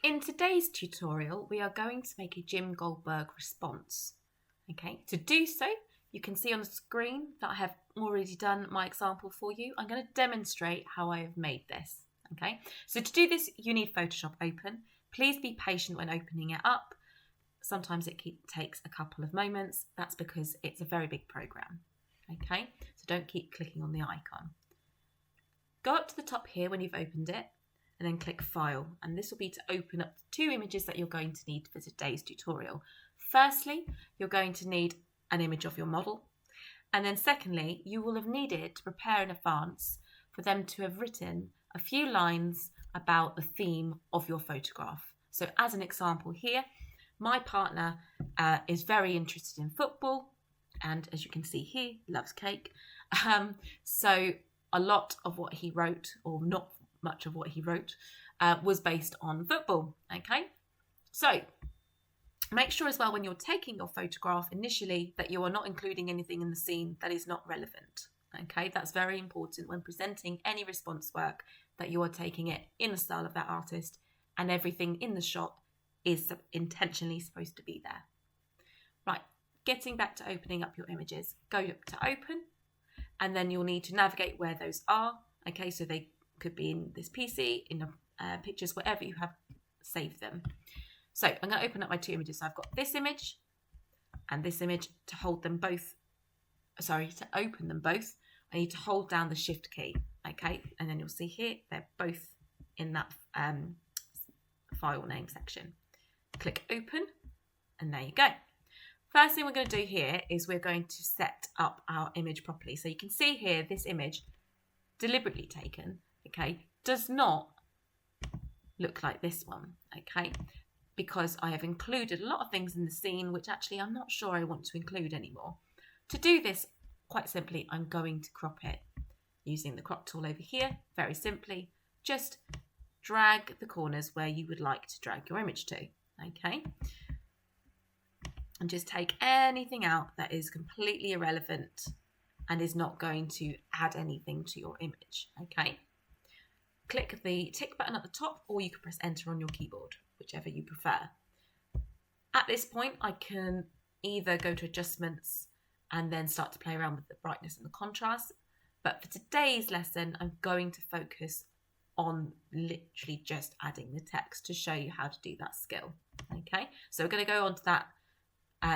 In today's tutorial, we are going to make a Jim Goldberg response. Okay, to do so, you can see on the screen that I have already done my example for you. I'm going to demonstrate how I have made this. Okay, so to do this, you need Photoshop open. Please be patient when opening it up. Sometimes it takes a couple of moments. That's because it's a very big program. Okay, so don't keep clicking on the icon. Go up to the top here when you've opened it, and then click File, and this will be to open up the two images that you're going to need for today's tutorial. Firstly, you're going to need an image of your model, and then secondly, you will have needed to prepare in advance for them to have written a few lines about the theme of your photograph. So as an example here, my partner is very interested in football, and as you can see here, loves cake. So a lot of what he wrote, or not much of what he wrote, was based on football. Okay, so make sure as well when you're taking your photograph initially that you are not including anything in the scene that is not relevant. Okay, that's very important when presenting any response work, that you are taking it in the style of that artist and everything in the shot is intentionally supposed to be there. Right, getting back to opening up your images, go up to open, and then you'll need to navigate where those are. Okay, so they could be in this PC, in the pictures, wherever you have saved them. So I'm going to open up my two images. So I've got this image and this image. To hold them both, to open them both, I need to hold down the Shift key. Okay, and then you'll see here they're both in that file name section. Click Open, and there you go. First thing we're going to do here is we're going to set up our image properly. So you can see here this image, deliberately taken, okay, does not look like this one, okay, because I have included a lot of things in the scene which actually I'm not sure I want to include anymore. To do this, quite simply, I'm going to crop it using the crop tool over here. Very simply, just drag the corners where you would like to drag your image to, okay, and just take anything out that is completely irrelevant and is not going to add anything to your image, okay. Click the tick button at the top, or you can press enter on your keyboard, whichever you prefer. At this point, I can either go to adjustments and then start to play around with the brightness and the contrast. But for today's lesson, I'm going to focus on literally just adding the text to show you how to do that skill. Okay, so we're going to go on to that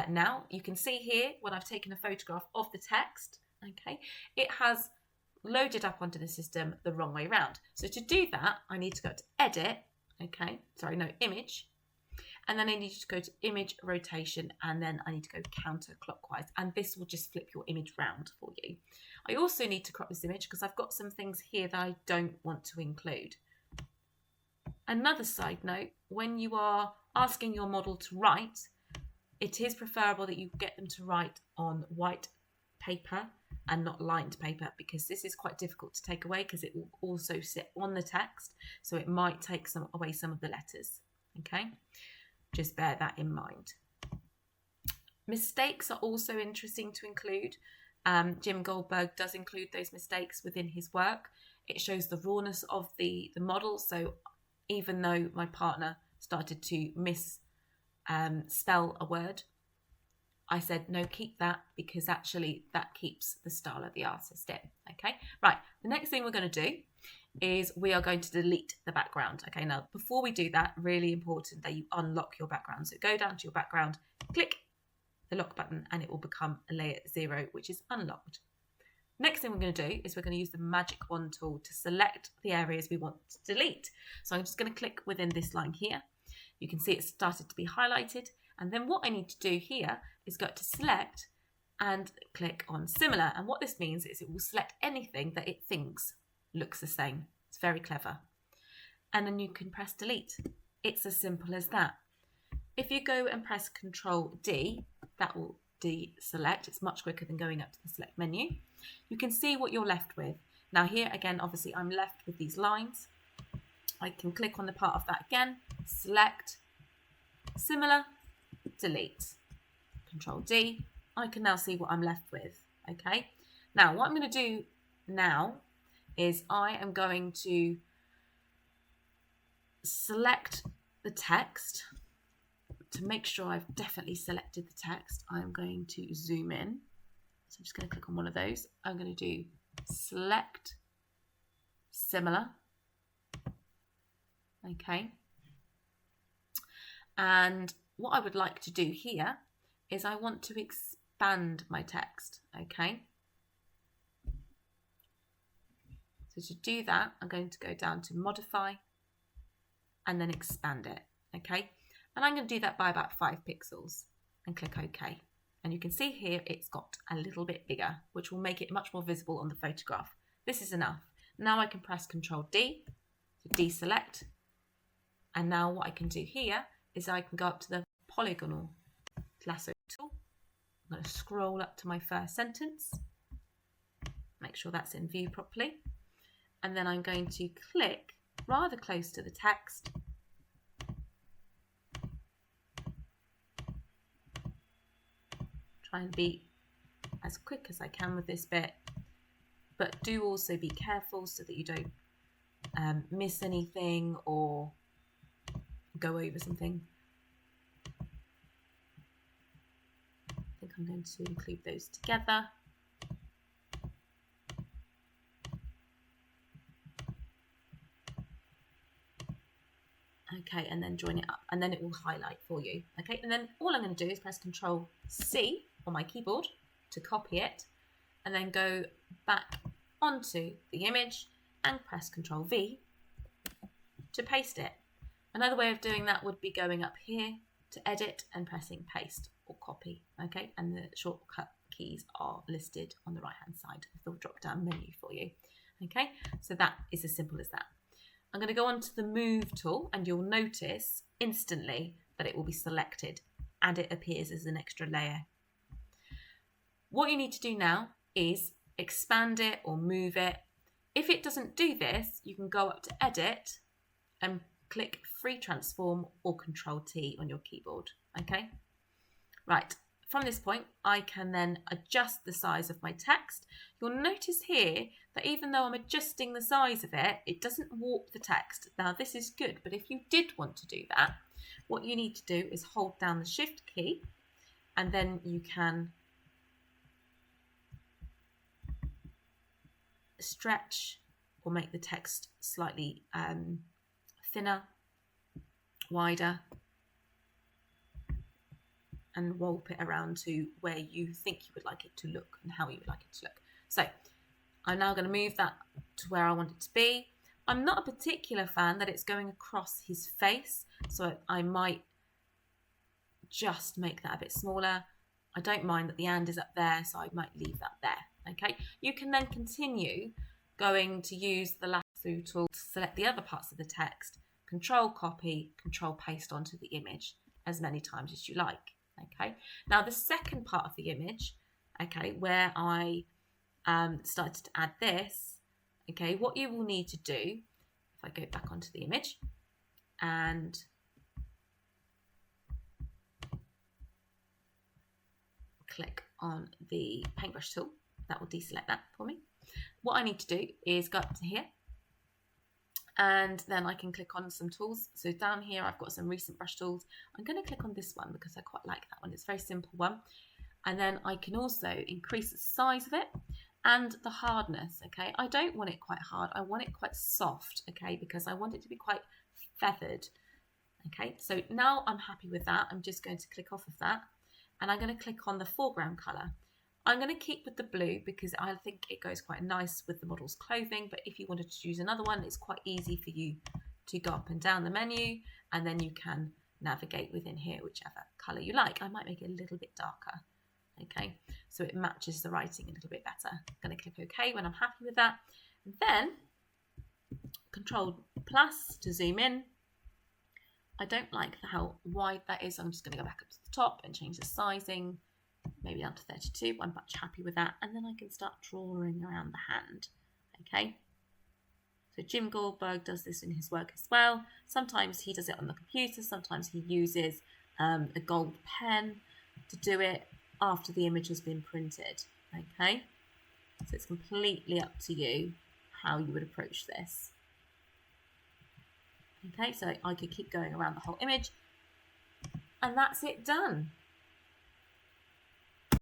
now. You can see here when I've taken a photograph of the text, okay, it has loaded up onto the system the wrong way around. So to do that, I need to go to Edit, Image, and then I need to go to Image Rotation, and then I need to go counterclockwise, and this will just flip your image round for you. I also need to crop this image because I've got some things here that I don't want to include. Another side note, when you are asking your model to write, it is preferable that you get them to write on white paper and not lined paper, because this is quite difficult to take away because it will also sit on the text, so it might take away some of the letters. Okay, just bear that in mind. Mistakes are also interesting to include. Jim Goldberg does include those mistakes within his work. It shows the rawness of the model. So even though my partner started to spell a word, I said, no, keep that, because actually that keeps the style of the artist in. Okay, right. The next thing we're going to do is we are going to delete the background. Okay, now before we do that, really important that you unlock your background. So go down to your background, click the lock button, and it will become a layer 0, which is unlocked. Next thing we're going to do is we're going to use the magic wand tool to select the areas we want to delete. So I'm just going to click within this line here. You can see it started to be highlighted. And then what I need to do here is go to select and click on similar. And what this means is it will select anything that it thinks looks the same. It's very clever. And then you can press delete. It's as simple as that. If you go and press Control D, that will deselect. It's much quicker than going up to the select menu. You can see what you're left with. Now here again, obviously I'm left with these lines. I can click on the part of that again, select, similar, delete, Control D. I can now see what I'm left with. Okay, now what I'm going to do now is I am going to select the text, to make sure I've definitely selected the text, I'm going to zoom in. So I'm just going to click on one of those. I'm going to do select similar. Okay. And what I would like to do here is I want to expand my text. Okay. So to do that, I'm going to go down to modify and then expand it. Okay. And I'm going to do that by about 5 pixels and click OK. And you can see here it's got a little bit bigger, which will make it much more visible on the photograph. This is enough. Now I can press Ctrl D to deselect. And now what I can do here is I can go up to the Polygonal lasso tool. I'm going to scroll up to my first sentence, make sure that's in view properly. And then I'm going to click rather close to the text. Try and be as quick as I can with this bit, but do also be careful so that you don't miss anything or go over something. I think I'm going to include those together. Okay, and then join it up, and then it will highlight for you. Okay, and then all I'm going to do is press Ctrl C on my keyboard to copy it, and then go back onto the image and press Ctrl V to paste it. Another way of doing that would be going up here to edit and pressing paste or copy. Okay, and the shortcut keys are listed on the right hand side of the drop down menu for you. Okay, so that is as simple as that. I'm going to go on to the move tool, and you'll notice instantly that it will be selected and it appears as an extra layer. What you need to do now is expand it or move it. If it doesn't do this, you can go up to edit and click free transform or Ctrl T on your keyboard. Okay, right. From this point, I can then adjust the size of my text. You'll notice here that even though I'm adjusting the size of it, it doesn't warp the text. Now this is good, but if you did want to do that, what you need to do is hold down the Shift key, and then you can stretch or make the text slightly thinner, wider, and warp it around to where you think you would like it to look and how you would like it to look. So I'm now going to move that to where I want it to be. I'm not a particular fan that it's going across his face, so I might just make that a bit smaller. I don't mind that the and is up there, so I might leave that there. Okay, you can then continue going to use the lasso tool to select the other parts of the text, Control copy, Control paste onto the image as many times as you like. Okay, now the second part of the image, okay, where I started to add this, okay, what you will need to do, if I go back onto the image and click on the paintbrush tool, that will deselect that for me. What I need to do is go up to here, and then I can click on some tools. So down here I've got some recent brush tools. I'm going to click on this one because I quite like that one. It's a very simple one. And then I can also increase the size of it and the hardness. Okay, I don't want it quite hard, I want it quite soft, okay, because I want it to be quite feathered. Okay, so now I'm happy with that. I'm just going to click off of that, and I'm going to click on the foreground colour. I'm going to keep with the blue because I think it goes quite nice with the model's clothing, but if you wanted to choose another one, it's quite easy for you to go up and down the menu, and then you can navigate within here whichever colour you like. I might make it a little bit darker, okay, so it matches the writing a little bit better. I'm going to click OK when I'm happy with that, and then Control plus to zoom in. I don't like how wide that is, so I'm just going to go back up to the top and change the sizing, maybe down to 32. I'm much happy with that, and then I can start drawing around the hand. Okay, so Jim Goldberg does this in his work as well. Sometimes he does it on the computer, sometimes he uses a gold pen to do it after the image has been printed. Okay, so it's completely up to you how you would approach this. Okay, so I could keep going around the whole image. And that's it done.